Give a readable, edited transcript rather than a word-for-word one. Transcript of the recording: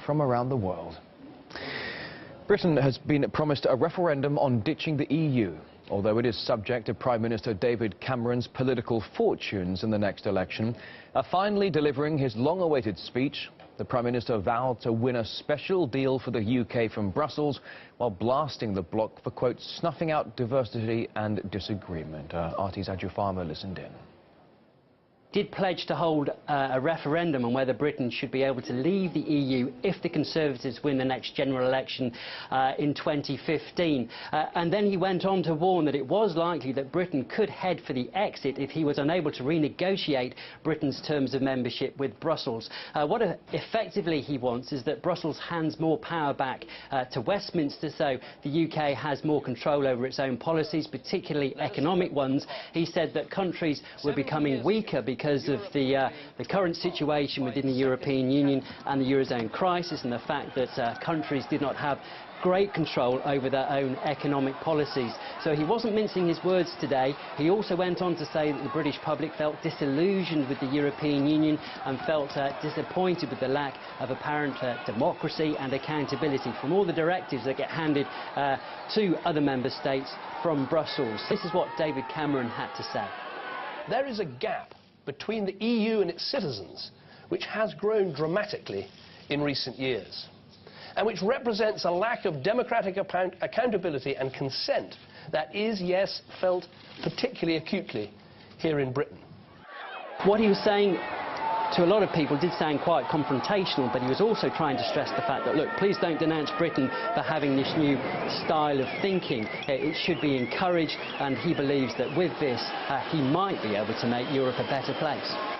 from around the world. Britain has been promised a referendum on ditching the EU, although it is subject to Prime Minister David Cameron's political fortunes in the next election. Finally delivering his long-awaited speech, the Prime Minister vowed to win a special deal for the UK from Brussels while blasting the bloc for, quote, snuffing out diversity and disagreement. RT's Adju Farmer listened in. Did pledge to hold a referendum on whether Britain should be able to leave the EU if the Conservatives win the next general election in 2015. And then he went on to warn that it was likely that Britain could head for the exit if he was unable to renegotiate Britain's terms of membership with Brussels. What effectively he wants is that Brussels hands more power back to Westminster, so the UK has more control over its own policies, particularly economic ones. He said that countries were becoming weaker because of the current situation within the European Union and the Eurozone crisis, and the fact that countries did not have great control over their own economic policies. So he wasn't mincing his words today. He also went on to say that the British public felt disillusioned with the European Union and felt disappointed with the lack of apparent democracy and accountability from all the directives that get handed to other member states from Brussels. This is what David Cameron had to say. There is a gap between the EU and its citizens which has grown dramatically in recent years, and which represents a lack of democratic accountability and consent that is, yes, felt particularly acutely here in Britain. What he was saying to a lot of people did sound quite confrontational, but he was also trying to stress the fact that, look, please don't denounce Britain for having this new style of thinking. It should be encouraged, and he believes that with this, he might be able to make Europe a better place.